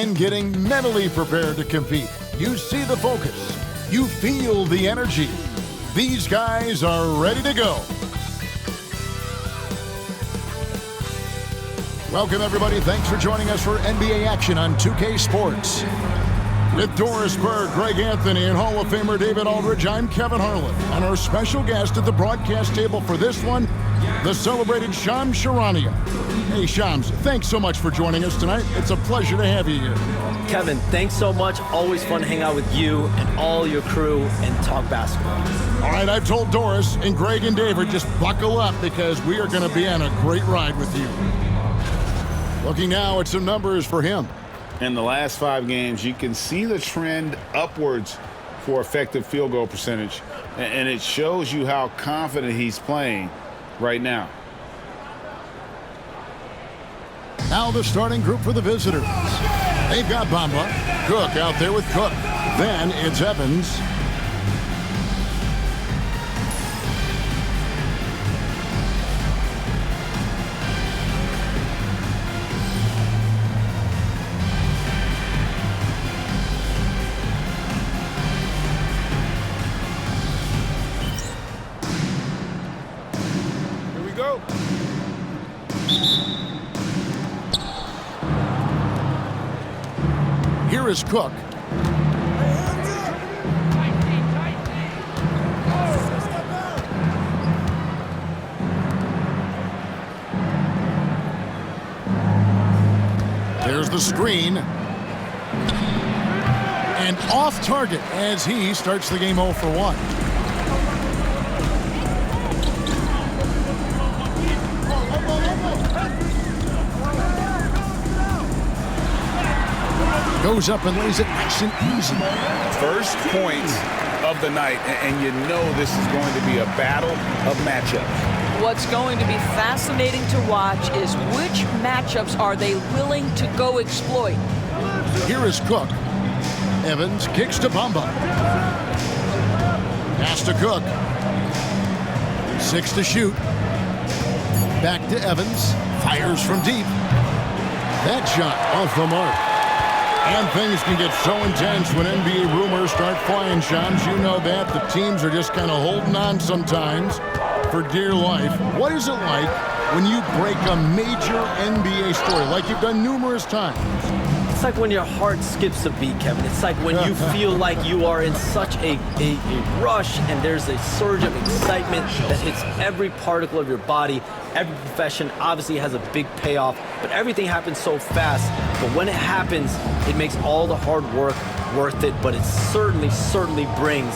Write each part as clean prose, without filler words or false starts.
and getting mentally prepared to compete. You see the focus. You feel the energy. These guys are ready to go. Welcome, everybody. Thanks for joining us for NBA action on 2K Sports. With Doris Berg, Greg Anthony, and Hall of Famer David Aldridge, I'm Kevin Harlan. And our special guest at the broadcast table for this one, the celebrated Shams Charania. Hey, Shams, thanks so much for joining us tonight. It's a pleasure to have you here. Kevin, thanks so much. Always fun to hang out with you and all your crew and talk basketball. All right, I've told Doris and Greg and David, just buckle up because we are going to be on a great ride with you. Looking now at some numbers for him. In the last 5 games, you can see the trend upwards for effective field goal percentage, and it shows you how confident he's playing right now. Now the starting group for the visitors. They've got Bamba, Cook out there with Cook. Then it's Evans. Here is Cook. There's the screen. And off target as he starts the game 0 for 1. Goes up and lays it nice and easy. First point of the night, and you know this is going to be a battle of matchups. What's going to be fascinating to watch is which matchups are they willing to go exploit. Here is Cook. Evans kicks to Bamba. Pass to Cook. 6 to shoot. Back to Evans. Fires from deep. That shot off the mark. And things can get so intense when NBA rumors start flying, Shams. You know that. The teams are just kind of holding on sometimes for dear life. What is it like when you break a major NBA story, like you've done numerous times? It's like when your heart skips a beat, Kevin. It's like when you feel like you are in such a rush and there's a surge of excitement that hits every particle of your body. Every profession obviously has a big payoff, but everything happens so fast. But when it happens, it makes all the hard work worth it, but it certainly brings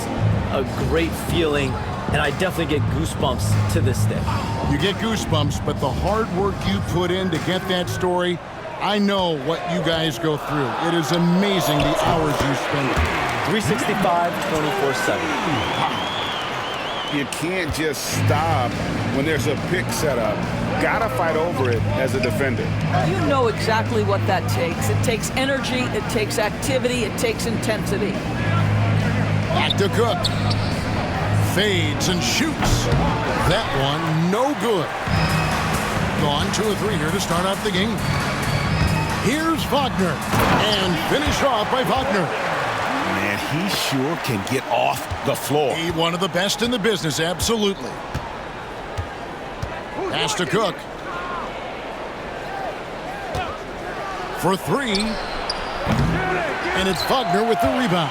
a great feeling, and I definitely get goosebumps to this day. You get goosebumps, but the hard work you put in to get that story, I know what you guys go through. It is amazing the hours you spend. 365, 24/7. You can't just stop when there's a pick set up. Gotta fight over it as a defender. You know exactly what that takes. It takes energy, it takes activity, it takes intensity. Back to Cook. Fades and shoots. That one, no good. Gone 2 of 3 here to start off the game. Here's Wagner. And finished off by Wagner. Man, he sure can get off the floor. He one of the best in the business, absolutely. Pass to Cook. For 3. And it's Wagner with the rebound.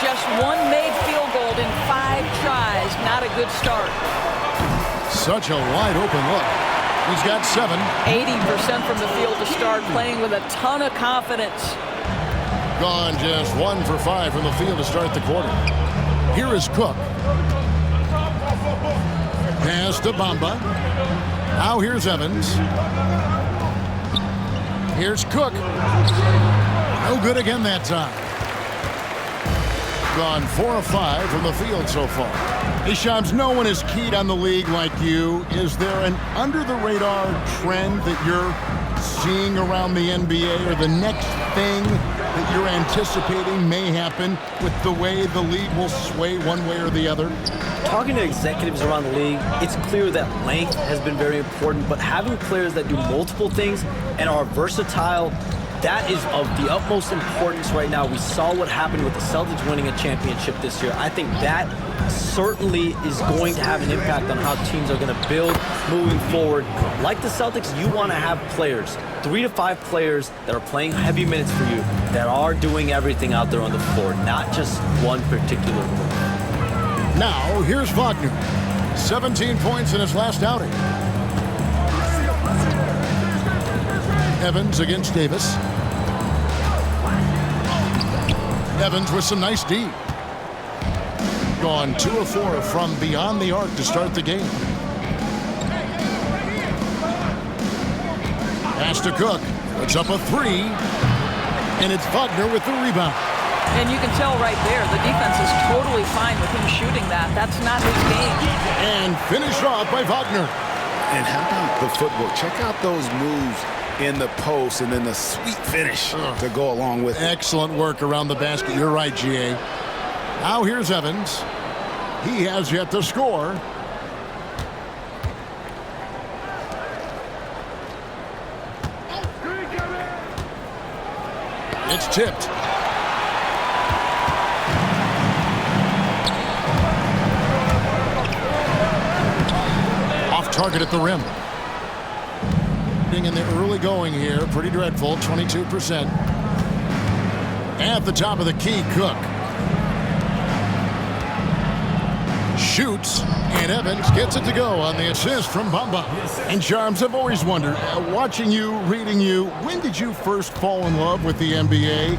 Just one made field goal in 5 tries. Not a good start. Such a wide open look. He's got 7. 80% from the field to start, playing with a ton of confidence. Gone just 1 for 5 from the field to start the quarter. Here is Cook. Pass to Bamba. Now here's Evans. Here's Cook. No good again that time. Gone 4 of 5 from the field so far. Hey, Shams, no one is keyed on the league like you. Is there an under-the-radar trend that you're seeing around the NBA, or the next thing that you're anticipating may happen with the way the league will sway one way or the other? Talking to executives around the league, it's clear that length has been very important, but having players that do multiple things and are versatile that is of the utmost importance right now. We saw what happened with the Celtics winning a championship this year. I think that certainly is going to have an impact on how teams are going to build moving forward. Like the Celtics, you want to have players, 3 to 5 players that are playing heavy minutes for you, that are doing everything out there on the floor, not just one particular move. Now, here's Wagner. 17 points in his last outing. Evans against Davis. Evans with some nice D. Gone 2 of 4 from beyond the arc to start the game. Pass to Cook. Puts up a 3. And it's Wagner with the rebound. And you can tell right there, the defense is totally fine with him shooting that. That's not his game. And finished off by Wagner. And how about the footwork? Check out those moves in the post and then the sweet finish to go along with it. Excellent work around the basket. You're right, GA. Now here's Evans. He has yet to score. It's tipped. Off target at the rim. In the early going here, pretty dreadful, 22%. At the top of the key, Cook. Shoots, and Evans gets it to go on the assist from Bamba. And Charms, I've always wondered, watching you, reading you, when did you first fall in love with the NBA?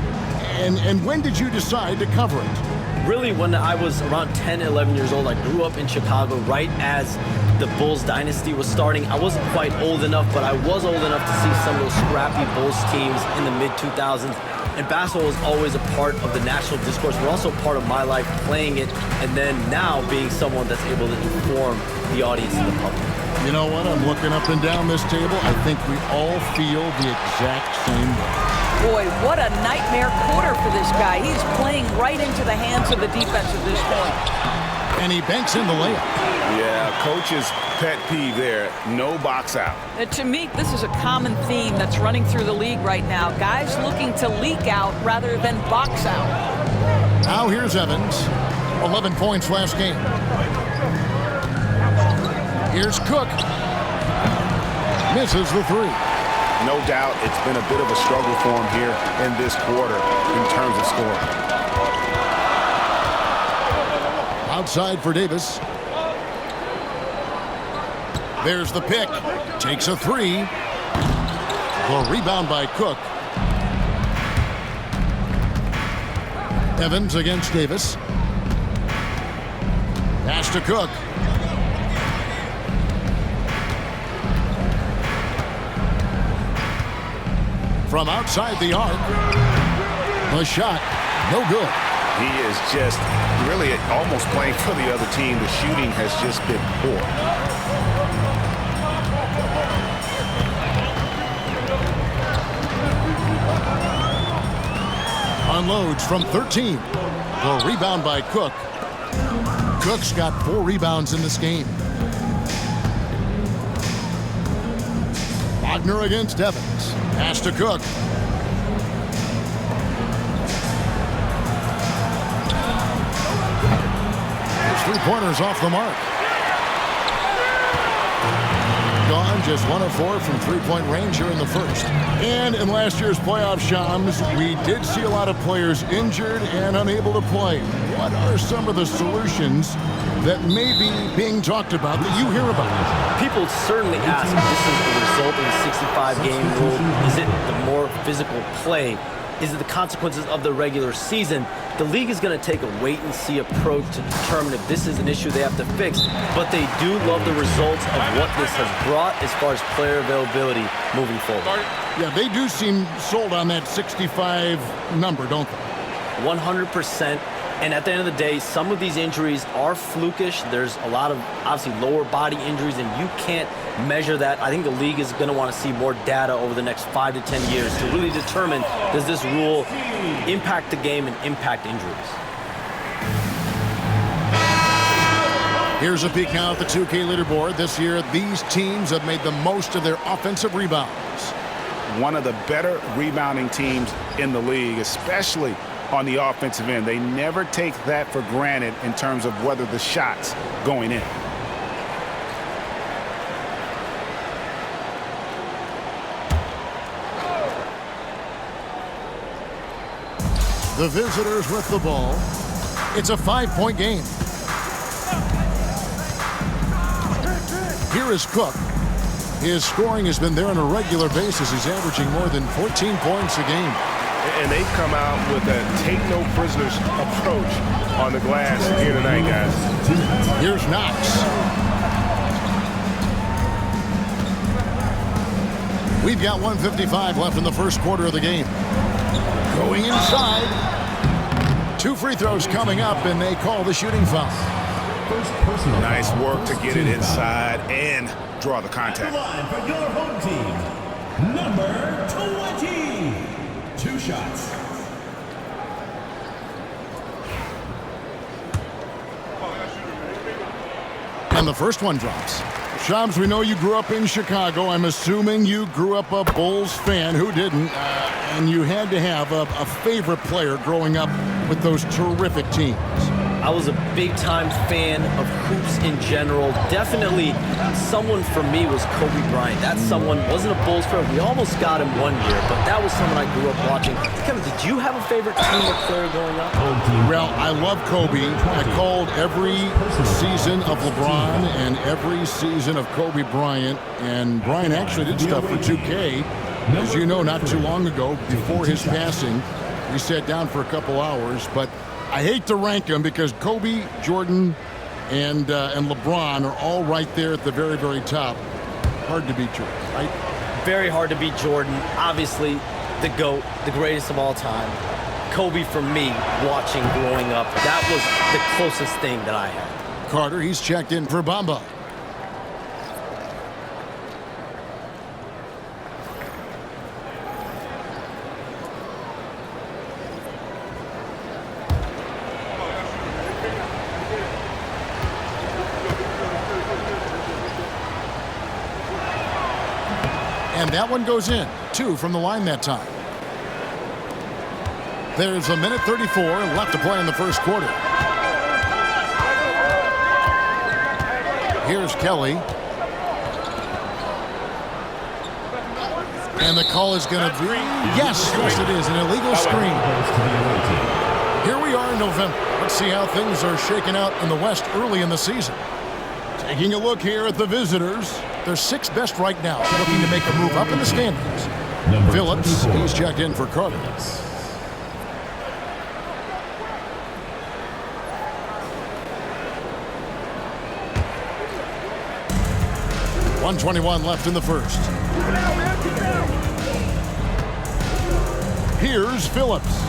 And when did you decide to cover it? Really, when I was around 10, 11 years old, I grew up in Chicago right as the Bulls dynasty was starting. I wasn't quite old enough, but I was old enough to see some of those scrappy Bulls teams in the mid-2000s. And basketball was always a part of the national discourse, but also part of my life playing it, and then now being someone that's able to inform the audience and the public. You know what? I'm looking up and down this table. I think we all feel the exact same way. Boy, what a nightmare quarter for this guy. He's playing right into the hands of the defense at this point. And he banks in the layup. Yeah, coach's pet peeve there, no box out. To me, this is a common theme that's running through the league right now. Guys looking to leak out rather than box out. Now here's Evans. 11 points last game. Here's Cook. Misses the 3. No doubt it's been a bit of a struggle for him here in this quarter in terms of scoring. Outside for Davis. There's the pick. Takes a 3. The rebound by Cook. Evans against Davis. Pass to Cook. From outside the arc. The shot, no good. He is just really almost playing for the other team. The shooting has just been poor. Unloads from 13. The rebound by Cook. Cook's got 4 rebounds in this game. Wagner against Evans. Pass to Cook. His 3-pointers off the mark. Gone just 1 of 4 from 3-point range here in the first. And in last year's playoff, Shams, we did see a lot of players injured and unable to play. What are some of the solutions that may be being talked about that you hear about? People certainly ask, this is the result of the 65-game rule. Is it the more physical play? Is it the consequences of the regular season? The league is going to take a wait-and-see approach to determine if this is an issue they have to fix. But they do love the results of what this has brought as far as player availability moving forward. Yeah, they do seem sold on that 65 number, don't they? 100%. And at the end of the day, some of these injuries are flukish. There's a lot of, obviously, lower body injuries, and you can't measure that. I think the league is going to want to see more data over the next 5 to 10 years to really determine, does this rule impact the game and impact injuries? Here's a peek now at the 2K leaderboard. This year, these teams have made the most of their offensive rebounds. one of the better rebounding teams in the league, especially on the offensive end. They never take that for granted in terms of whether the shot's going in. The visitors with the ball. It's a 5-point game. Here is Cook. His scoring has been there on a regular basis. He's averaging more than 14 points a game. And they've come out with a take-no-prisoners approach on the glass here tonight, guys. Here's Knox. We've got 1:55 left in the first quarter of the game. Going inside. 2 free throws coming up, and they call the shooting foul. Nice work to get it inside and draw the contact. Line for your home team, number 20. 2 shots. And the first one drops. Shams, we know you grew up in Chicago. I'm assuming you grew up a Bulls fan. Who didn't? And you had to have a favorite player growing up with those terrific teams. I was a big-time fan of hoops in general. Definitely someone for me was Kobe Bryant. That someone wasn't a Bulls fan. We almost got him one year, but that was someone I grew up watching. Kevin, did you have a favorite team or player growing up? Well, I love Kobe. I called every season of LeBron and every season of Kobe Bryant. And Bryant actually did stuff for 2K, as you know, not too long ago, before his passing. We sat down for a couple hours, but I hate to rank them because Kobe, Jordan, and LeBron are all right there at the very, very top. Hard to beat Jordan, right? Very hard to beat Jordan. Obviously, the GOAT, the greatest of all time. Kobe, for me, watching growing up, that was the closest thing that I had. Carter, he's checked in for Bamba. And that one goes in. 2 from the line that time. There's 1:34 left to play in the first quarter. Here's Kelly. And the call is going to be, yes, it is, an illegal screen. Here we are in November. Let's see how things are shaking out in the West early in the season. Taking a look here at the visitors. They're 6th best right now, looking to make a move up in the standings. Phillips, he's checked in for Carter. 1:21 left in the first. Here's Phillips.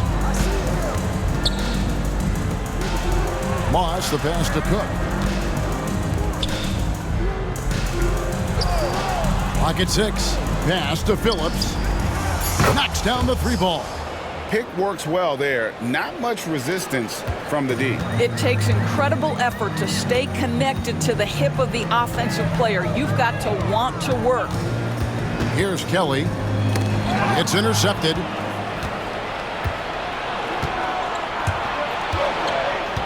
Moss, the pass to Cook. Pocket 6. Pass to Phillips. Knocks down the 3 ball. Pick works well there. Not much resistance from the D. It takes incredible effort to stay connected to the hip of the offensive player. You've got to want to work. Here's Kelly. It's intercepted.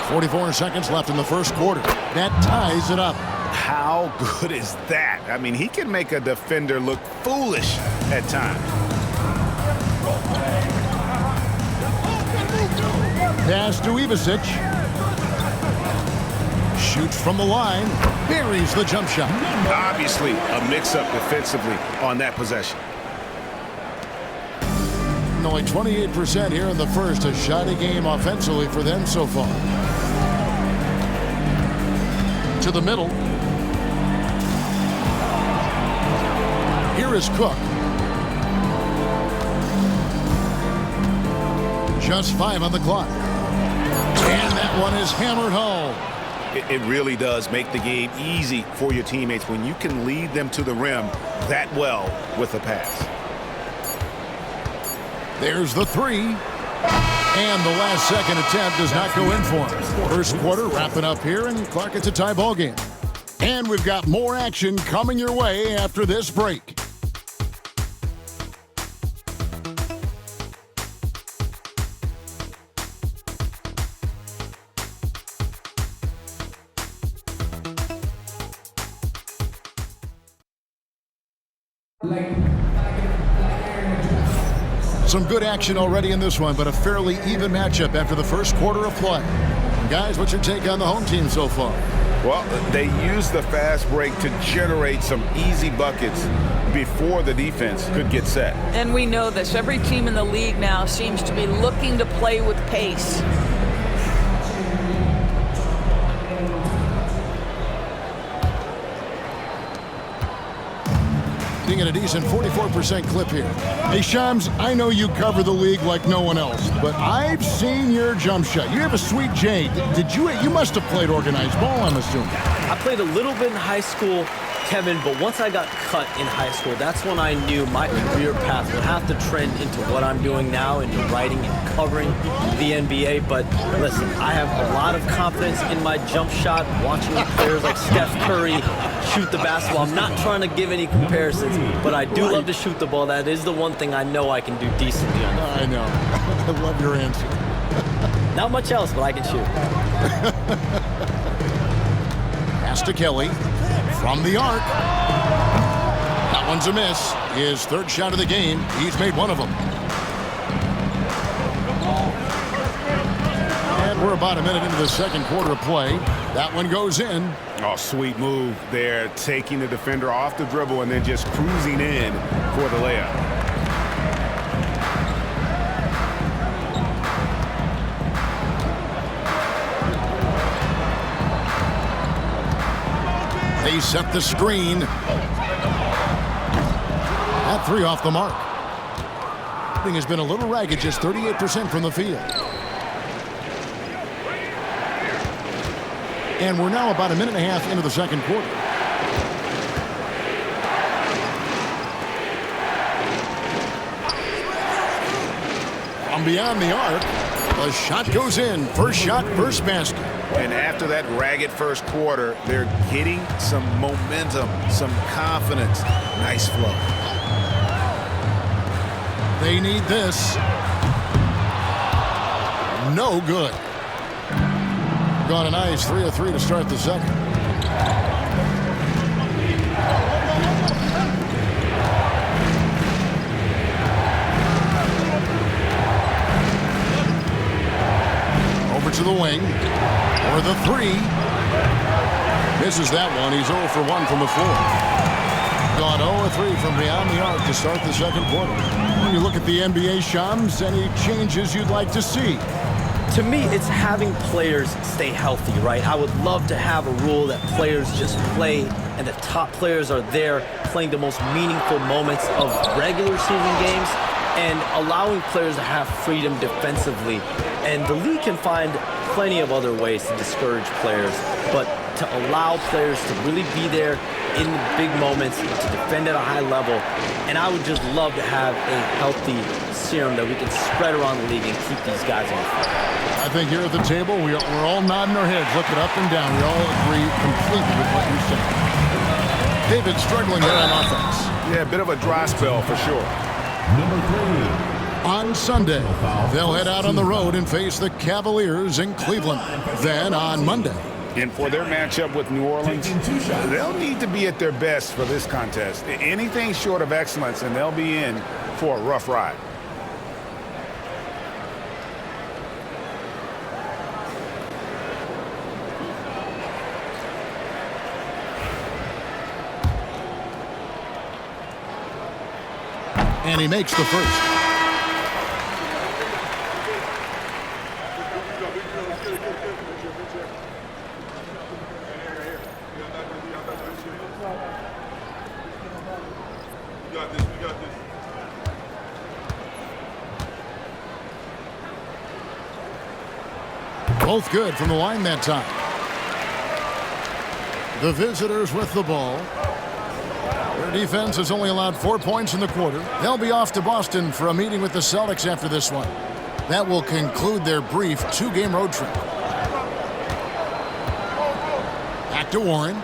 44 seconds left in the first quarter. That ties it up. How good is that? I mean, he can make a defender look foolish at times. Pass to Ivasic. Shoots from the line. Buries the jump shot. Obviously, a mix-up defensively on that possession. And only 28% here in the first. A shoddy game offensively for them so far. To the middle. Here is Cook. Just 5 on the clock. And that one is hammered home. It really does make the game easy for your teammates when you can lead them to the rim that well with a pass. There's the 3. And the last second attempt does not go in for him. First quarter wrapping up here, and Clark, it's a tie ball game. And we've got more action coming your way after this break. Some good action already in this one, but a fairly even matchup after the first quarter of play. Guys, what's your take on the home team so far? Well, they used the fast break to generate some easy buckets before the defense could get set. And we know this. Every team in the league now seems to be looking to play with pace. At a decent 44% clip here. Hey, Shams, I know you cover the league like no one else, but I've seen your jump shot. You have a sweet J. You must have played organized ball, I'm assuming. I played a little bit in high school, Kevin, but once I got cut in high school, that's when I knew my career path would have to trend into what I'm doing now, into writing and covering the NBA. But listen, I have a lot of confidence in my jump shot, watching players like Steph Curry shoot the basketball. I'm not trying to give any comparisons, but I do love to shoot the ball. That is the one thing I know I can do decently on. I know. I love your answer. Not much else, but I can shoot. Pass to Kelly. From the arc. That one's a miss. His third shot of the game. He's made one of them. And we're about a minute into the second quarter of play. That one goes in. Oh, sweet move there, taking the defender off the dribble and then just cruising in for the layup. They set the screen. That three off the mark. Shooting has been a little ragged, just 38% from the field. And we're now about a minute and a half into the second quarter. From beyond the arc, the shot goes in. First shot, first basket. And after that ragged first quarter, they're getting some momentum, some confidence. Nice flow. They need this. No good. Gone a nice 3 of 3 to start the second. Over to the wing. For the three. Misses that one. He's 0 for 1 from the floor. Gone 0 of 3 from beyond the arc to start the second quarter. When you look at the NBA, Shams, any changes you'd like to see? To me, it's having players stay healthy, right? I would love to have a rule that players just play and the top players are there playing the most meaningful moments of regular season games and allowing players to have freedom defensively. And the league can find plenty of other ways to discourage players, but to allow players to really be there in the big moments, to defend at a high level. And I would just love to have a healthy serum that we can spread around the league and keep these guys on fire. I think here at the table, we're all nodding our heads, looking up and down. We all agree completely with what you said. David struggling here on offense. Yeah, a bit of a dry spell for sure. Number 3. On Sunday, they'll head out on the road and face the Cavaliers in Cleveland. Then on Monday. And for their matchup with New Orleans, they'll need to be at their best for this contest. Anything short of excellence, and they'll be in for a rough ride. And he makes the first. Both good from the line that time. The visitors with the ball. Their defense has only allowed 4 points in the quarter. They'll be off to Boston for a meeting with the Celtics after this one. That will conclude their brief 2-game road trip. Back to Warren.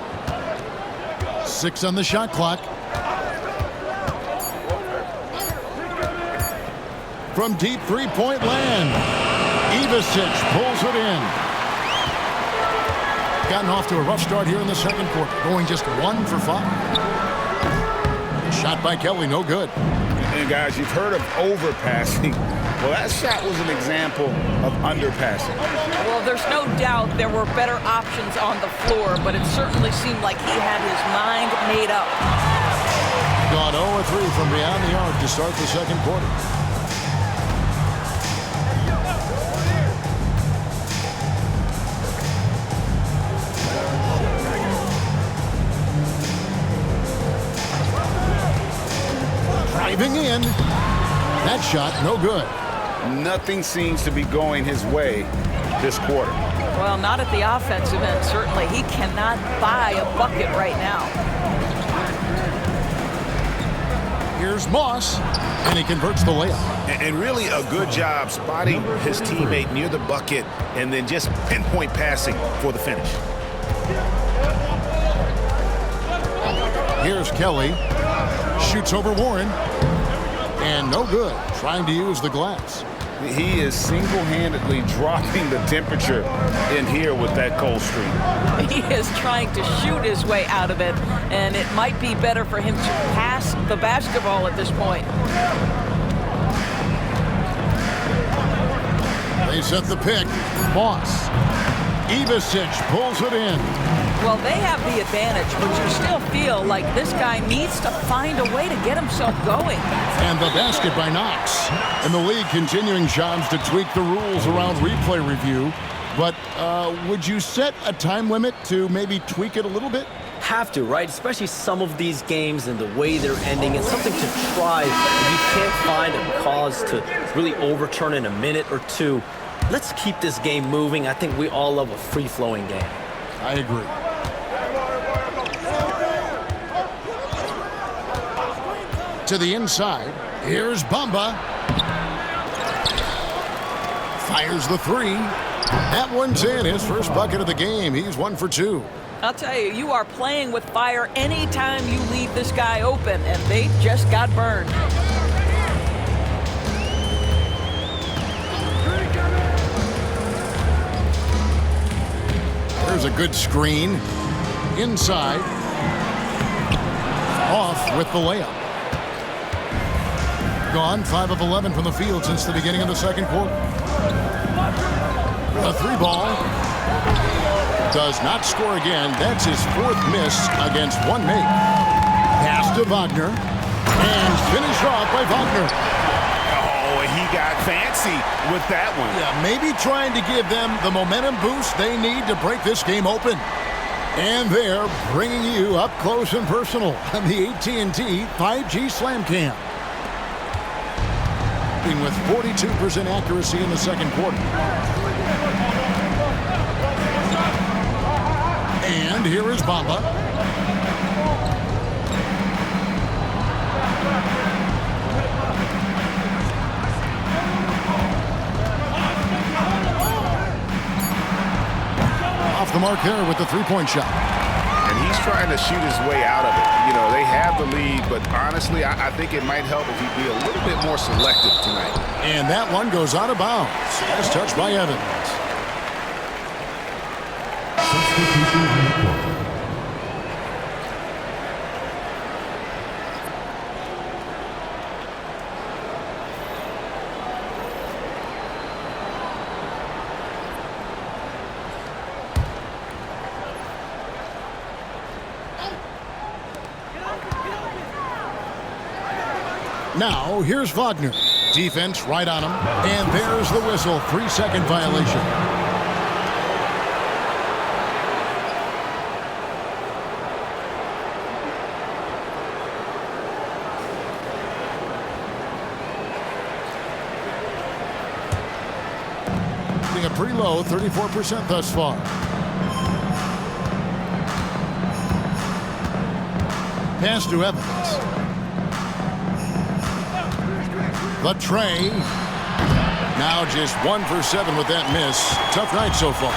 6 on the shot clock. From deep three-point land. Ivicic pulls it in. Gotten off to a rough start here in the second quarter, going just 1 for 5. Shot by Kelly, no good. And guys, you've heard of overpassing. Well, that shot was an example of underpassing. Well, there's no doubt there were better options on the floor, but it certainly seemed like he had his mind made up. Gone 0-3 from beyond the arc to start the second quarter. Driving in. That shot, no good. Nothing seems to be going his way this quarter. Well, not at the offensive end, certainly. He cannot buy a bucket right now. Here's Moss, and he converts the layup. And really a good job spotting his teammate near the bucket and then just pinpoint passing for the finish. Here's Kelly. Shoots over Warren. And no good. Trying to use the glass. He is single-handedly dropping the temperature in here with that cold streak. He is trying to shoot his way out of it, and it might be better for him to pass the basketball at this point. They set the pick. Moss. Ivicic pulls it in. Well, they have the advantage, but you still feel like this guy needs to find a way to get himself going. And the basket by Knox. And the league continuing jobs to tweak the rules around replay review. But would you set a time limit to maybe tweak it a little bit? Have to, right? Especially some of these games and the way they're ending. It's something to try. If you can't find a cause to really overturn in a minute or two, let's keep this game moving. I think we all love a free-flowing game. I agree. To the inside. Here's Bamba. Fires the three. That one's in. His first bucket of the game. He's 1 for 2. I'll tell you, you are playing with fire anytime you leave this guy open, and they just got burned. There's a good screen. Inside. Off with the layup. Gone 5 of 11 from the field since the beginning of the second quarter. A 3-ball. Does not score again. That's his 4th miss against 1 make. Pass to Wagner. And finished off by Wagner. Oh, he got fancy with that one. Yeah, maybe trying to give them the momentum boost they need to break this game open. And they're bringing you up close and personal on the AT&T 5G Slam Cam. With 42% accuracy in the second quarter. And here is Bamba. Off the mark there with the three-point shot. And he's trying to shoot his way out of it. You know, they have the lead, but honestly, I think it might help if he'd be a little bit more selective tonight. And that one goes out of bounds. As touched by Evans. Substitution on the court. Now, here's Wagner. Defense right on him. And there's the whistle. 3-second violation. Being a pretty low, 34% thus far. Pass to Evans. The tray. Now just 1 for 7 with that miss. Tough night so far.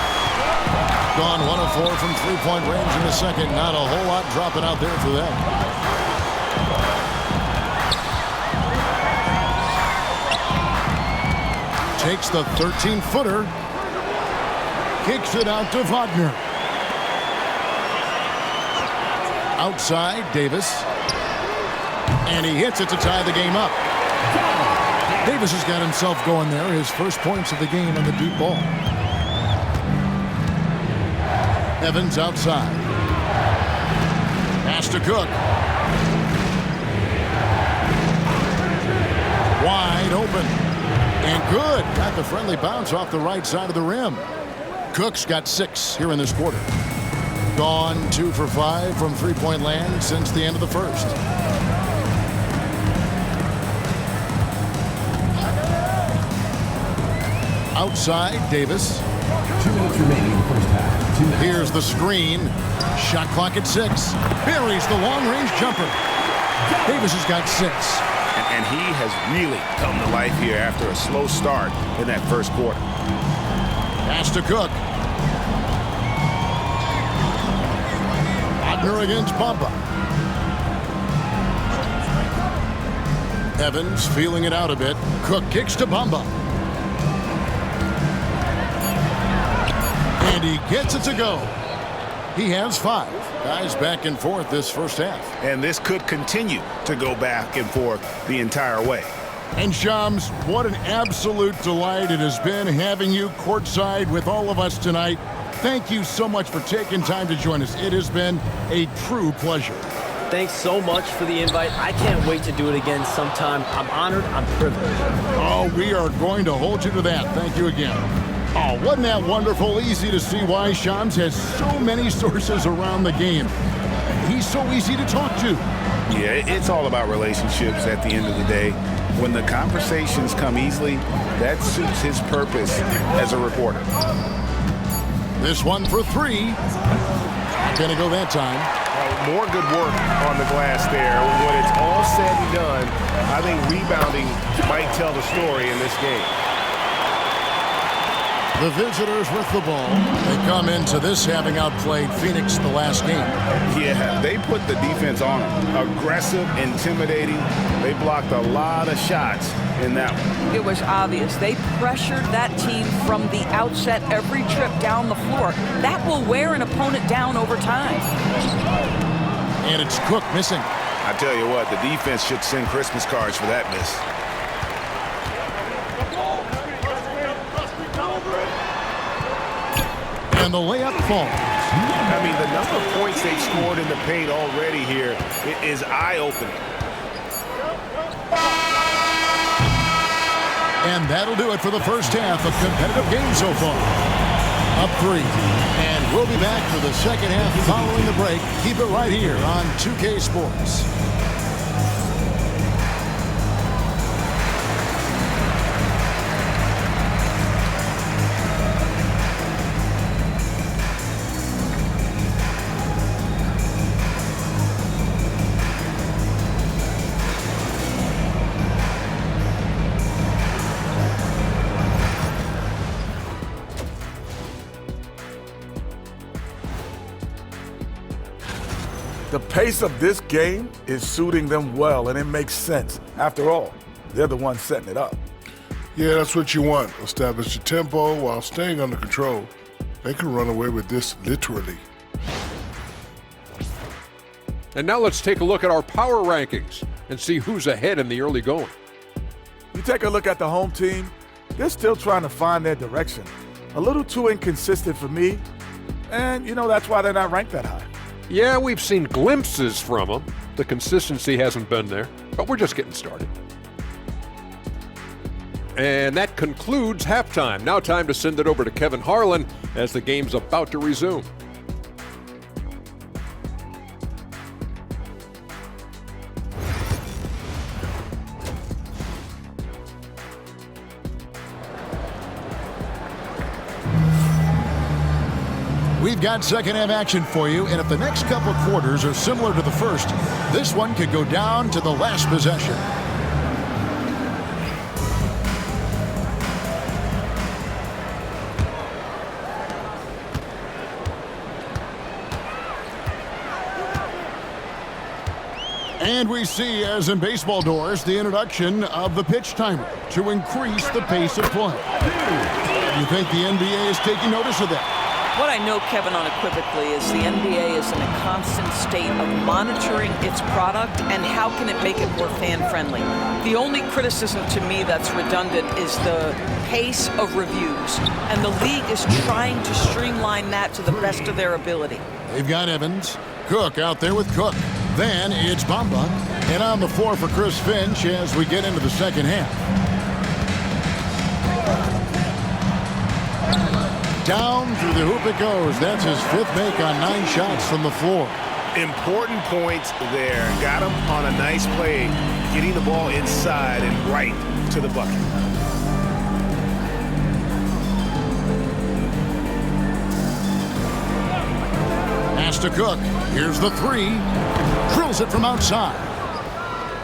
Gone 1 of 4 from three-point range in the second. Not a whole lot dropping out there for them. Takes the 13-footer. Kicks it out to Wagner. Outside, Davis. And he hits it to tie the game up. Davis has got himself going there. His first points of the game on the deep ball. Evans outside. Pass to Cook. Wide open. And good. Got the friendly bounce off the right side of the rim. Cook's got 6 here in this quarter. Gone 2 for 5 from three-point land since the end of the first. Outside, Davis. 2 minutes remaining in the first half. 2 minutes. Here's the screen. Shot clock at 6. Buries the long-range jumper. Davis has got 6. And he has really come to life here after a slow start in that first quarter. Pass to Cook. Wagner against Bumba. Evans feeling it out a bit. Cook kicks to Bumba. And he gets it to go. He has 5. Guys back and forth this first half. And this could continue to go back and forth the entire way. And Shams, what an absolute delight it has been having you courtside with all of us tonight. Thank you so much for taking time to join us. It has been a true pleasure. Thanks so much for the invite. I can't wait to do it again sometime. I'm honored. I'm privileged. Oh, we are going to hold you to that. Thank you again. Oh, wasn't that wonderful? Easy to see why Shams has so many sources around the game. He's so easy to talk to. Yeah, it's all about relationships at the end of the day. When the conversations come easily, that suits his purpose as a reporter. This one for 3. Not gonna go that time. More good work on the glass there. When it's all said and done, I think rebounding might tell the story in this game. The visitors with the ball. They come into this having outplayed Phoenix the last game. Yeah, they put the defense on them. Aggressive, intimidating. They blocked a lot of shots in that one. It was obvious. They pressured that team from the outset every trip down the floor. That will wear an opponent down over time. And it's Cook missing. I tell you what, the defense should send Christmas cards for that miss. And the layup falls. I mean, the number of points they've scored in the paint already here is eye-opening. And that'll do it for the first half. A competitive game so far. Up 3. And we'll be back for the second half following the break. Keep it right here on 2K Sports. The pace of this game is suiting them well, and it makes sense. After all, they're the ones setting it up. Yeah, that's what you want. Establish the tempo while staying under control. They can run away with this literally. And now let's take a look at our power rankings and see who's ahead in the early going. You take a look at the home team, they're still trying to find their direction. A little too inconsistent for me, and that's why they're not ranked that high. Yeah, we've seen glimpses from them. The consistency hasn't been there, but we're just getting started. And that concludes halftime. Now time to send it over to Kevin Harlan as the game's about to resume. We've got second half action for you, and if the next couple quarters are similar to the first, this one could go down to the last possession. And we see, as in baseball doors, the introduction of the pitch timer to increase the pace of play. You think the NBA is taking notice of that? What I know, Kevin, unequivocally is the NBA is in a constant state of monitoring its product and how can it make it more fan-friendly. The only criticism to me that's redundant is the pace of reviews, and the league is trying to streamline that to the best of their ability. They've got Evans. Cook out there with Cook. Then it's Bamba. And on the floor for Chris Finch as we get into the second half. Down through the hoop it goes. That's his 5th make on 9 shots from the floor. Important points there. Got him on a nice play, getting the ball inside and right to the bucket. Pass to Cook. Here's the 3. Drills it from outside.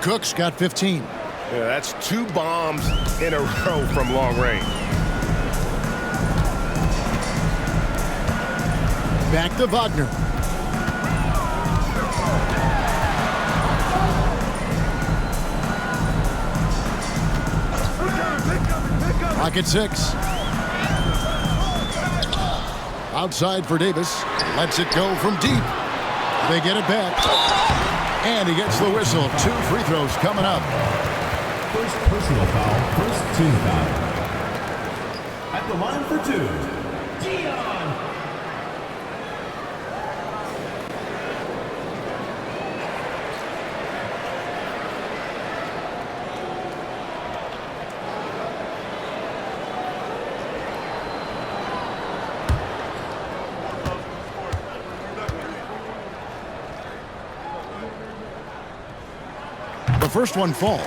Cook's got 15. Yeah, that's 2 bombs in a row from long range. Back to Wagner. Pocket 6. Outside for Davis. Lets it go from deep. They get it back. And he gets the whistle. 2 free throws coming up. First personal foul, first team foul. At the line for 2, Dion. The first one falls.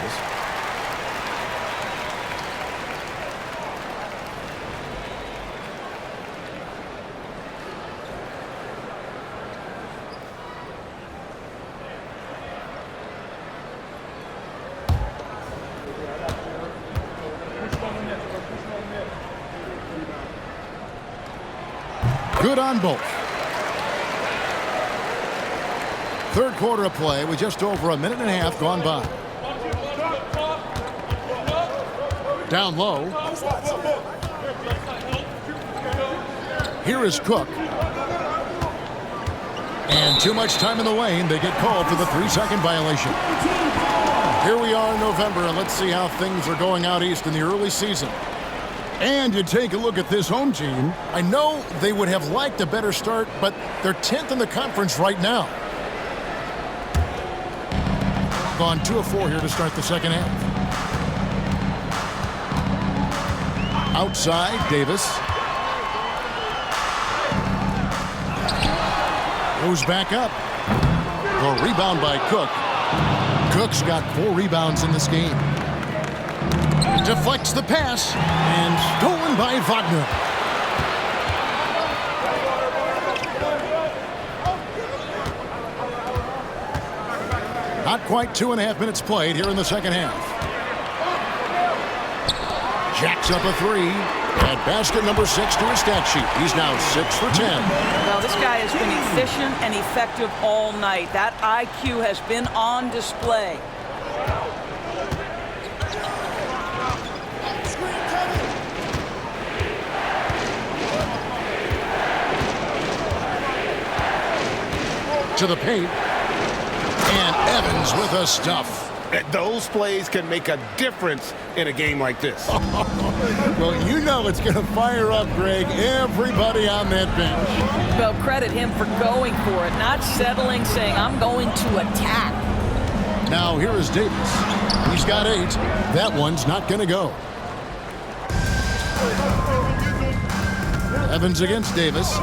Good on both. Third quarter of play with just over a minute and a half gone by. Down low. Here is Cook. And too much time in the lane. They get called for the 3-second violation. Here we are in November, and let's see how things are going out east in the early season. And you take a look at this home team. I know they would have liked a better start, but they're 10th in the conference right now. Gone 2 of 4 here to start the second half. Outside, Davis. Goes back up. A rebound by Cook. Cook's got 4 rebounds in this game. Deflects the pass, and stolen by Wagner. Not quite 2.5 minutes played here in the second half. Jacks up a 3. At basket number 6 to his stat sheet. He's now 6 for 10. Well, this guy has been efficient and effective all night. That IQ has been on display. To the paint. And Evans with a stuff. Those plays can make a difference in a game like this. Well, you know it's going to fire up, Greg, everybody on that bench. Well, credit him for going for it, not settling, saying, I'm going to attack. Now here is Davis. He's got 8. That one's not going to go. Evans against Davis.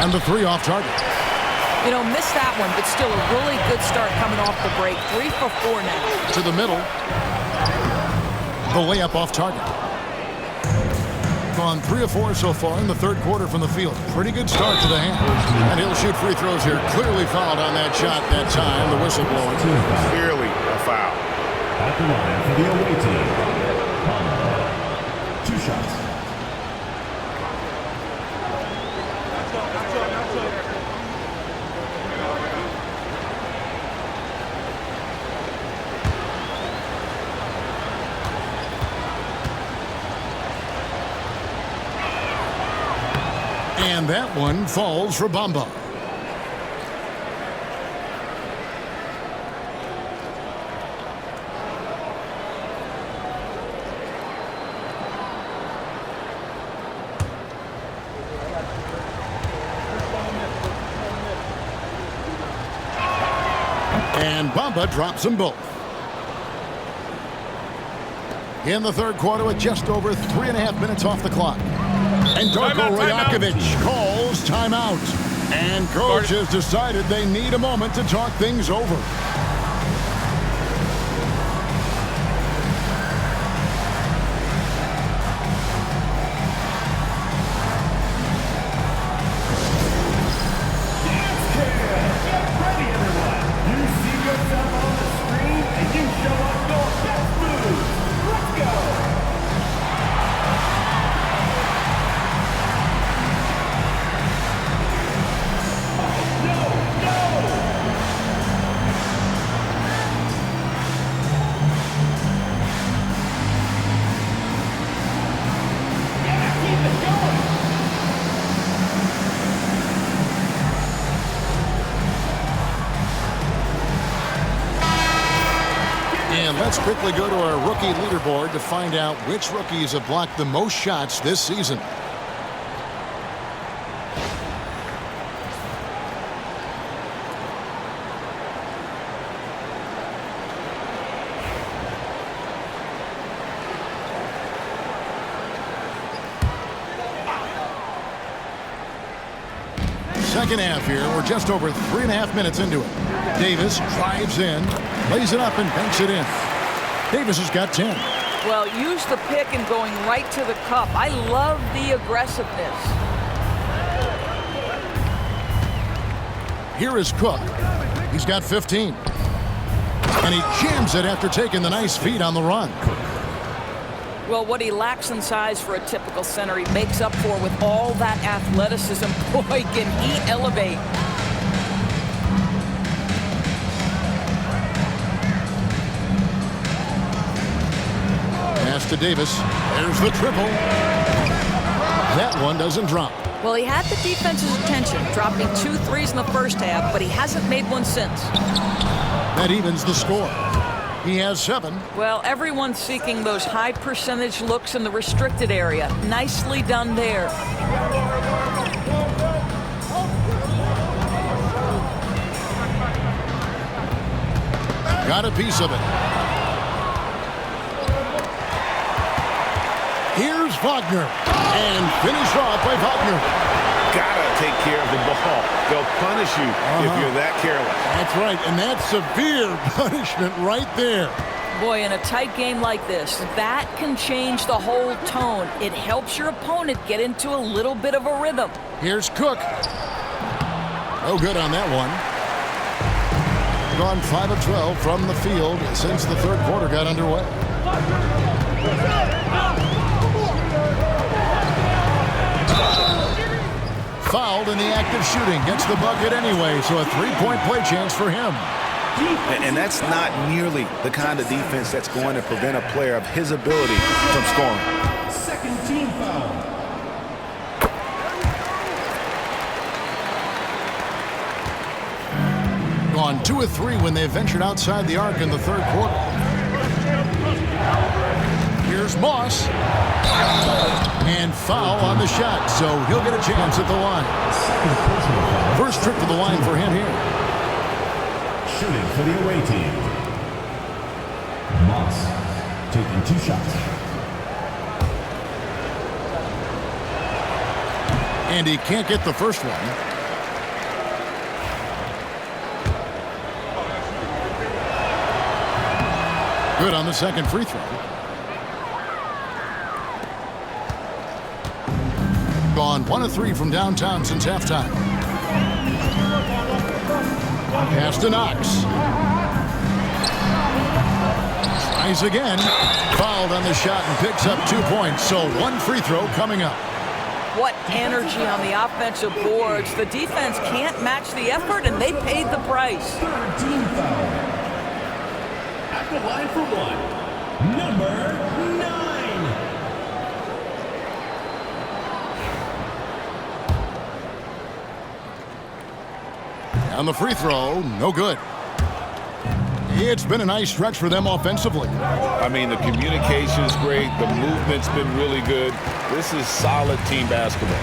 And the 3 off target. You know, missed that one, but still a really good start coming off the break. 3 for 4 now. To the middle. The layup off target. Gone 3 of 4 so far in the third quarter from the field. Pretty good start to the hand. And he'll shoot free throws here. Clearly fouled on that shot that time. The whistle blowing. Clearly a foul. At the line for the away team. 2 shots. And that one falls for Bamba. And Bamba drops them both. In the third quarter with just over 3.5 minutes off the clock. And Darko Rajakovic calls timeout. And coach has decided they need a moment to talk things over. And let's quickly go to our rookie leaderboard to find out which rookies have blocked the most shots this season. Second half here. We're just over 3.5 minutes into it. Davis drives in, lays it up, and banks it in. Davis has got 10. Well, use the pick and going right to the cup. I love the aggressiveness. Here is Cook. He's got 15. And he jams it after taking the nice feed on the run. Well, what he lacks in size for a typical center, he makes up for with all that athleticism. Boy, can he elevate. Pass to Davis. There's the triple. That one doesn't drop. Well, he had the defense's attention, dropping 2 threes in the first half, but he hasn't made one since. That evens the score. He has 7. Well, everyone's seeking those high percentage looks in the restricted area. Nicely done there. Got a piece of it. Here's Wagner. And finished off by Wagner. Gotta take care of the ball. They'll punish you if you're that careless. That's right, and that's severe punishment right there. Boy, in a tight game like this, that can change the whole tone. It helps your opponent get into a little bit of a rhythm. Here's Cook. No good on that one. Gone 5 of 12 from the field since the third quarter got underway. Fouled in the act of shooting. Gets the bucket anyway, so a 3-point play chance for him. And that's not nearly the kind of defense that's going to prevent a player of his ability from scoring. Second team foul. Gone 2 of 3 when they ventured outside the arc in the third quarter. Here's Moss. And foul on the shot, so he'll get a chance at the line. First trip to the line for him here. Shooting for the away team. Moss taking 2 shots. And he can't get the first one. Good on the second free throw. Gone 1 of 3 from downtown since halftime. Pass to Knox. Tries again. Fouled on the shot and picks up 2 points. So 1 free throw coming up. What energy on the offensive boards. The defense can't match the effort, and they paid the price. Third team foul. At the line for 1, number 9. And the free throw, no good. It's been a nice stretch for them offensively. I mean, the communication's great. The movement's been really good. This is solid team basketball.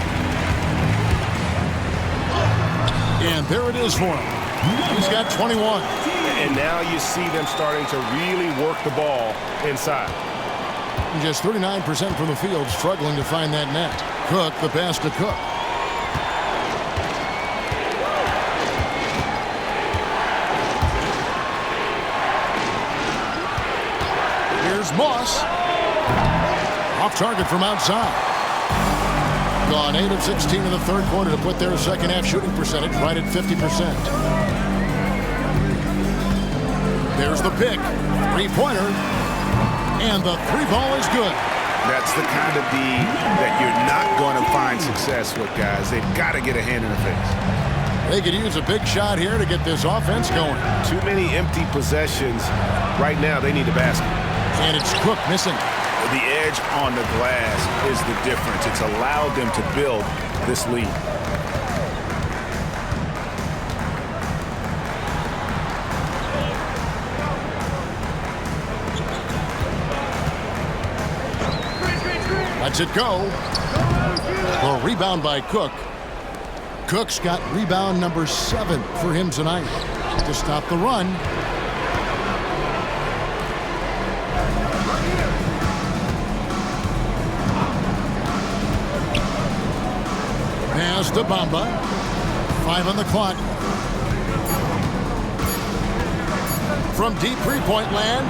And there it is for him. He's got 21. And now you see them starting to really work the ball inside. Just 39% from the field, struggling to find that net. Cook, the pass to Cook. Here's Moss. Off target from outside. Gone 8 of 16 in the third quarter to put their second half shooting percentage right at 50%. There's the pick. Three-pointer. And the three ball is good. That's the kind of D that you're not going to find success with, guys. They've got to get a hand in the face. They could use a big shot here to get this offense going. Too many empty possessions. Right now, they need a basket. And it's Cook missing. The edge on the glass is the difference. It's allowed them to build this lead. Lets it go. A rebound by Cook. Cook's got rebound number 7 for him tonight to stop the run. Pass to Bamba. 5 on the clock. From deep three-point land.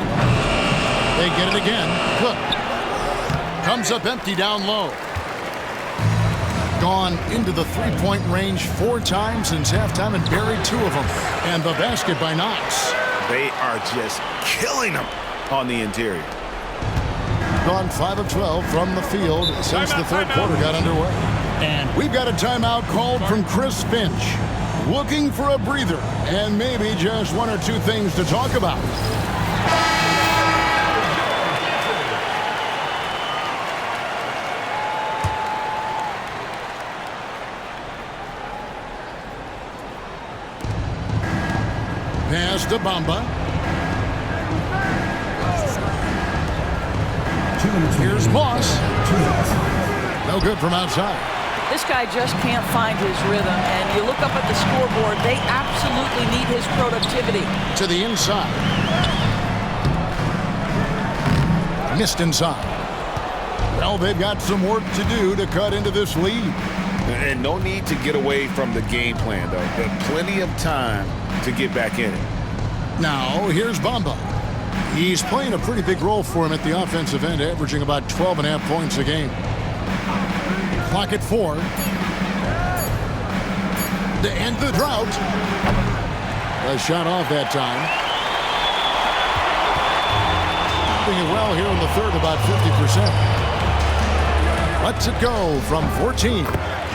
They get it again. Cook. Comes up empty down low. Gone into the three-point range 4 times since halftime and buried 2 of them. And the basket by Knox. They are just killing them on the interior. Gone 5 of 12 from the field since the third quarter got underway. And we've got a timeout called from Chris Finch. Looking for a breather and maybe just 1 or 2 things to talk about. Pass to Bamba. Here's Moss. No good from outside. This guy just can't find his rhythm, and you look up at the scoreboard, they absolutely need his productivity. To the inside. Missed inside. Well, they've got some work to do to cut into this lead. And no need to get away from the game plan, though. But plenty of time to get back in it. Now, here's Bamba. He's playing a pretty big role for him at the offensive end, averaging about 12.5 points a game. Clock at 4. To end the drought. A shot off that time. Doing it well here in the third, about 50%. Lets it go from 14.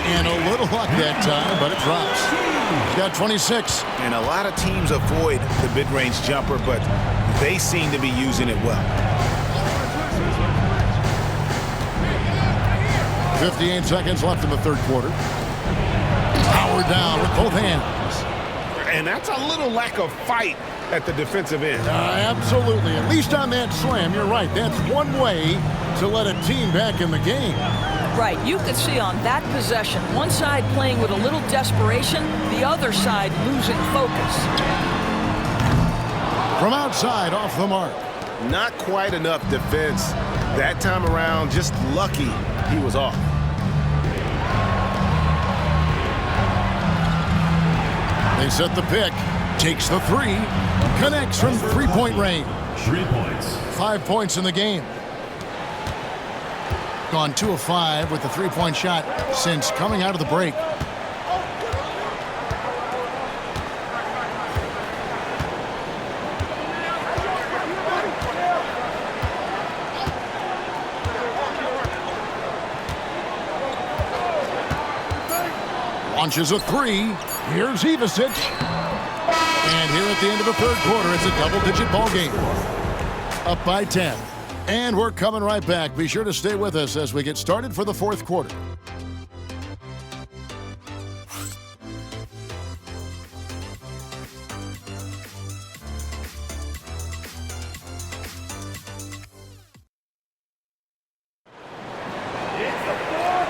And a little luck that time, but it drops. He's got 26. And a lot of teams avoid the mid-range jumper, but they seem to be using it well. 58 seconds left in the third quarter. Powered down with both hands. And that's a little lack of fight at the defensive end. Absolutely. At least on that slam, you're right. That's one way to let a team back in the game. Right, you could see on that possession, one side playing with a little desperation, the other side losing focus. From outside, off the mark. Not quite enough defense that time around. Just lucky he was off. They set the pick. Takes the 3. Connects from three-point range. 3 points. 5 points in the game. Gone 2 of 5 with the three-point shot since coming out of the break. Launches a 3. Here's Ivasic. And here at the end of the third quarter, it's a double-digit ball game. Up by 10. And we're coming right back. Be sure to stay with us as we get started for the fourth quarter.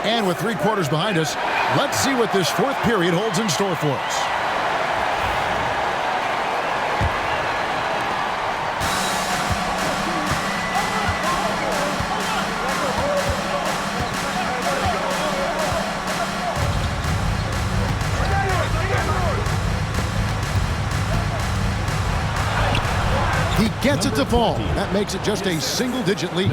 And with 3 quarters behind us, let's see what this 4th period holds in store for us. He gets it to fall. That makes it just a single-digit lead.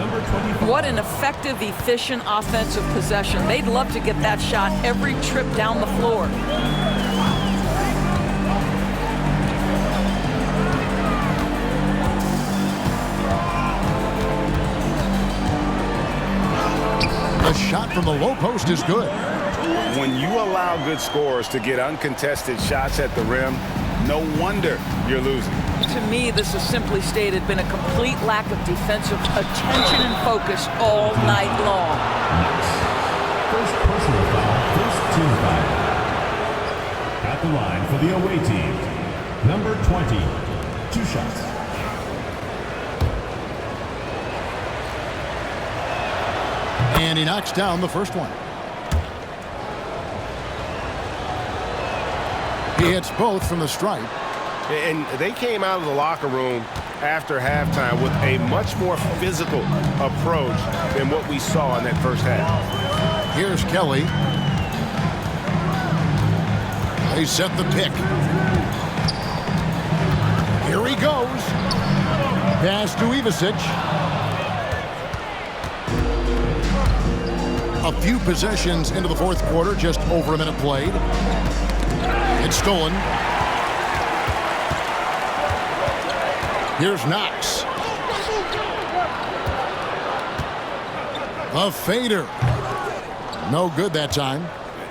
What an effective, efficient offensive possession. They'd love to get that shot every trip down the floor. The shot from the low post is good. When you allow good scorers to get uncontested shots at the rim, no wonder you're losing. To me, this is simply stated been a complete lack of defensive attention and focus all night long. First personal foul, first team foul. At the line for the away team, number 20, 2 shots. And he knocks down the first one. He hits both from the stripe. And they came out of the locker room after halftime with a much more physical approach than what we saw in that first half. Here's Kelly. They set the pick. Here he goes. Pass to Ivicic. A few possessions into the 4th quarter, just over a minute played. It's stolen. Here's Knox. A fader. No good that time.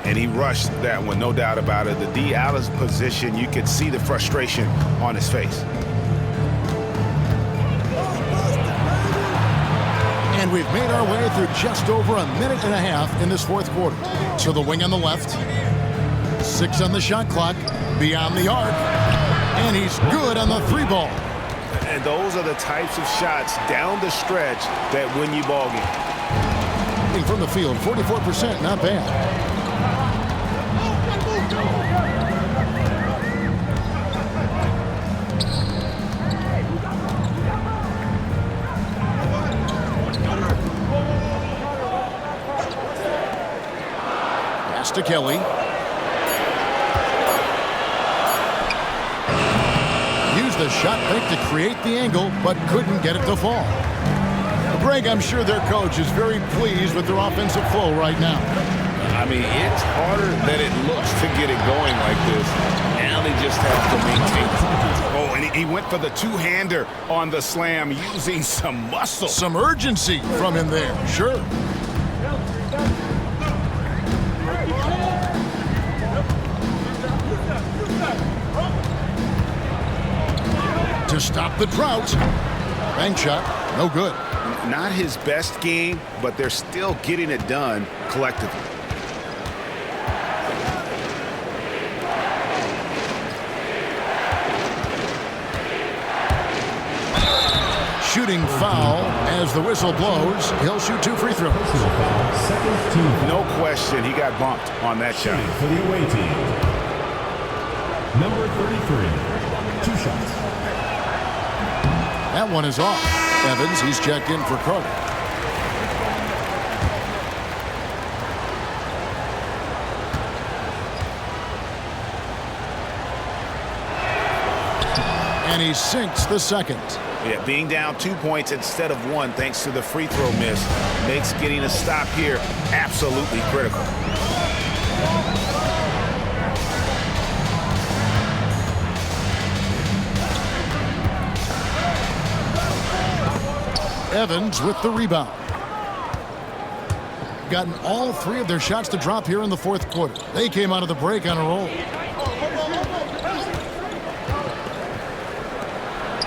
And he rushed that one, no doubt about it. The D out of position, you could see the frustration on his face. And we've made our way through just over a minute and a half in this 4th quarter. So the wing on the left. 6 on the shot clock. Beyond the arc. And he's good on the 3 ball. And those are the types of shots down the stretch that win you ball games. From the field, 44%, not bad. Pass to Kelly. Used the shot fake to create the angle, but couldn't get it to fall. Greg, I'm sure their coach is very pleased with their offensive flow right now. I mean, it's harder than it looks to get it going like this. Now they just have to maintain it. Oh, and he went for the 2-hander on the slam using some muscle. Some urgency from him there, sure. To stop the drought. Bank shot, no good. Not his best game, but they're still getting it done collectively. Shooting foul as the whistle blows. He'll shoot 2 free throws. Second team foul. No question, he got bumped on that shot. For the away team, number 33, 2 shots. That one is off. Evans, he's checked in for Carter. And he sinks the second. Yeah, being down 2 points instead of 1 thanks to the free throw miss makes getting a stop here absolutely critical. Evans with the rebound. Gotten all 3 of their shots to drop here in the 4th quarter. They came out of the break on a roll.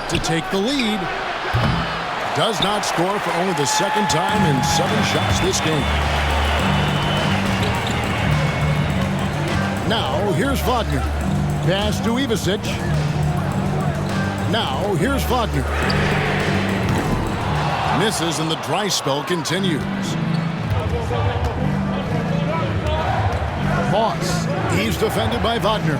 To take the lead. Does not score for only the 2nd time in 7 shots this game. Now here's Wagner. Pass to Ivicic. Now here's Wagner. Misses and the dry spell continues. Moss. He's defended by Wagner.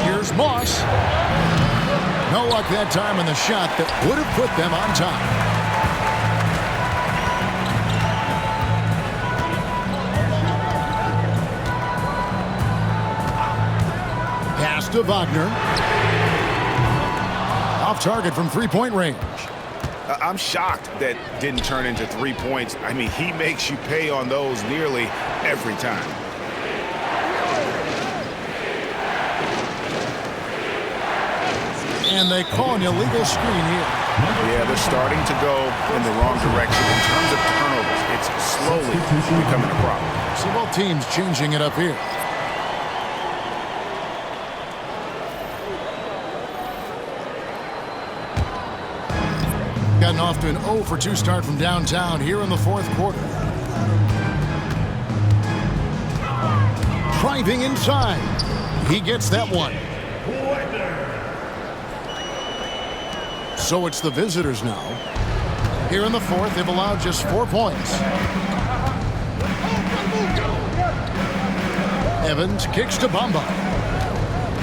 Here's Moss. No luck that time on the shot that would have put them on top. Pass to Wagner. Off target from three-point range. I'm shocked that didn't turn into 3 points. I mean, he makes you pay on those nearly every time. And they call an illegal screen here. Yeah, they're starting to go in the wrong direction in terms of turnovers. It's slowly becoming a problem. So both teams changing it up here. Gotten off to an 0 for 2 start from downtown here in the fourth quarter. Driving inside. He gets that one. So it's the visitors now. Here in the fourth, they've allowed just 4 points. Evans kicks to Bamba.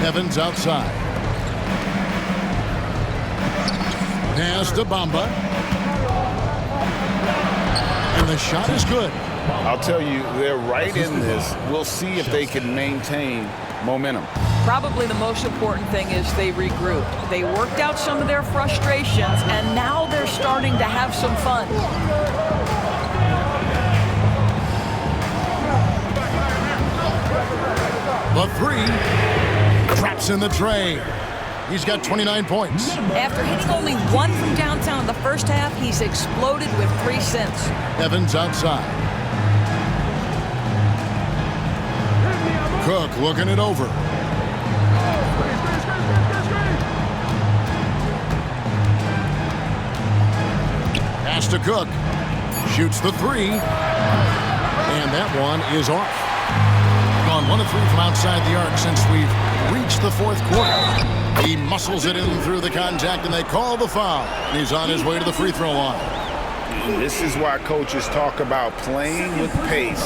Evans outside. Pass to Bamba. And the shot is good. I'll tell you, they're right in this. We'll see if they can maintain momentum. Probably the most important thing is they regrouped. They worked out some of their frustrations, and now they're starting to have some fun. The three traps in the tray. He's got 29 points. After hitting only 1 from downtown in the first half, he's exploded with 3 since. Evans outside. Cook looking it over. Pass to Cook. Shoots the 3. And that one is off. Gone 1 of 3 from outside the arc since we've reached the fourth quarter. He muscles it in through the contact, and they call the foul. And he's on his way to the free throw line. This is why coaches talk about playing with pace.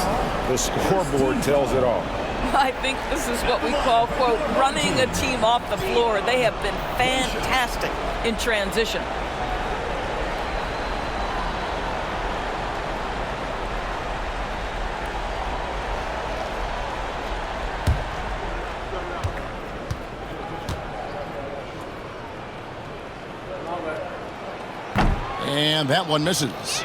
The scoreboard tells it all. I think this is what we call, quote, running a team off the floor. They have been fantastic in transition. And that one misses.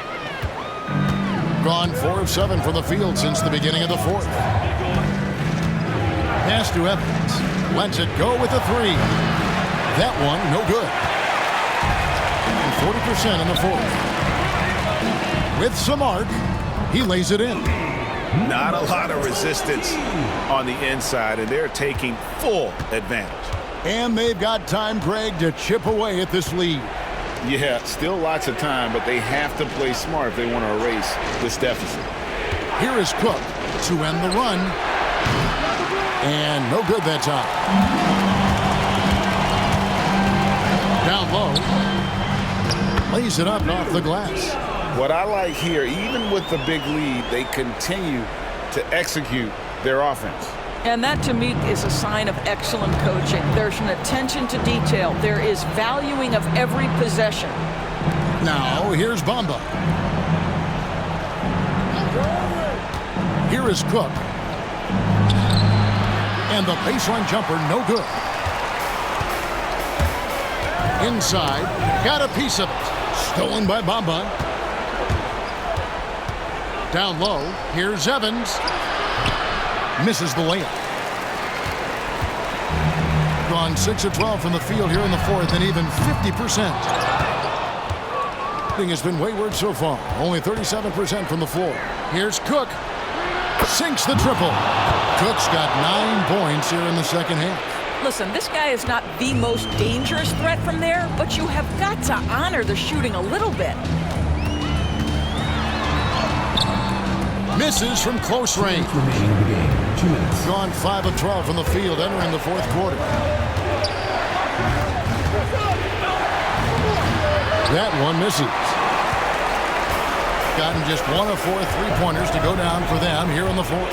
Gone 4 of 7 from the field since the beginning of the fourth. Pass to Evans. Lets it go with the 3. That one, no good. And 40% in the fourth. With some arc, he lays it in. Not a lot of resistance on the inside, and they're taking full advantage. And they've got time, Greg, to chip away at this lead. Yeah, still lots of time, but they have to play smart if they want to erase this deficit. Here is Cook to end the run. And no good that time. Down low. Lays it up and off the glass. What I like here, even with the big lead, they continue to execute their offense. And that, to me, is a sign of excellent coaching. There's an attention to detail. There is valuing of every possession. Now, here's Bamba. Here is Cook. And the baseline jumper, no good. Inside, got a piece of it. Stolen by Bamba. Down low, here's Evans. Misses the layup. Gone 6 of 12 from the field here in the fourth, and even 50%. Shooting has been wayward so far. Only 37% from the floor. Here's Cook. Sinks the triple. Cook's got 9 points here in the second half. Listen, this guy is not the most dangerous threat from there, but you have got to honor the shooting a little bit. Misses from close range. Remaining in the game. 2 minutes. Gone 5 of 12 from the field entering the fourth quarter. That one misses. Gotten just 1 of 4 3-pointers to go down for them here in the fourth.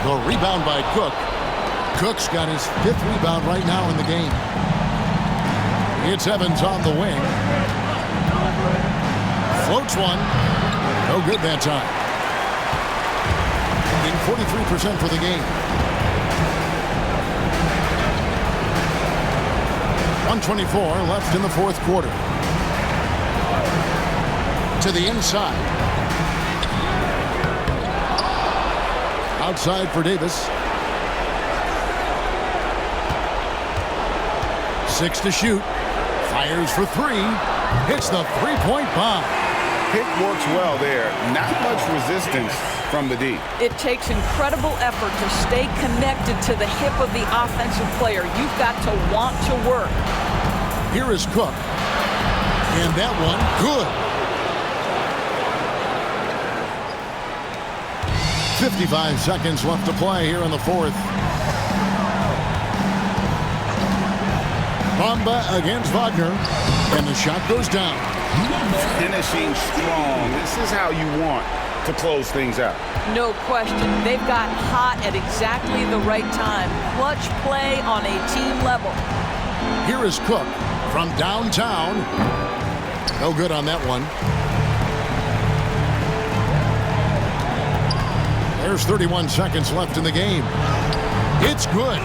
The rebound by Cook. Cook's got his 5th rebound right now in the game. It's Evans on the wing. Floats one. No good that time. Shooting 43% for the game. 124 left in the fourth quarter. To the inside. Outside for Davis. 6 to shoot. Fires for 3. Hits the three-point bomb. Pick works well there. Not much resistance from the D. It takes incredible effort to stay connected to the hip of the offensive player. You've got to want to work. Here is Cook. And that one, good. 55 seconds left to play here in the fourth. Bamba against Wagner. And the shot goes down. Finishing strong. This is how you want to close things out. No question. They've got hot at exactly the right time. Clutch play on a team level. Here is Cook from downtown. No good on that one. There's 31 seconds left in the game. It's good.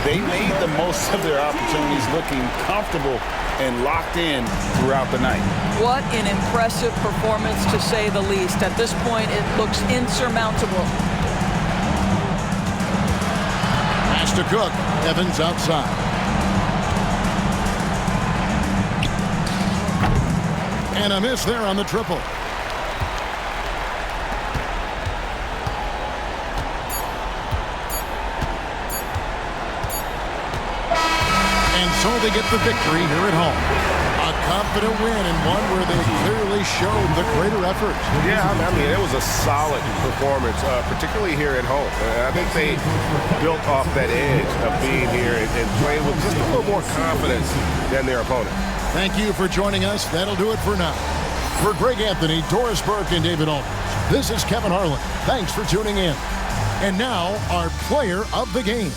They made the most of their opportunities, looking comfortable and locked in throughout the night. What an impressive performance, to say the least. At this point, it looks insurmountable. Pass to Cook. Evans outside. And a miss there on the triple. And so they get the victory here at home. A confident win, and one where they clearly showed the greater effort. Yeah, I mean, it was a solid performance, particularly here at home. I think they built off that edge of being here and playing with just a little more confidence than their opponent. Thank you for joining us. That'll do it for now. For Greg Anthony, Doris Burke, and David Ulmer, this is Kevin Harlan. Thanks for tuning in. And now, our player of the game.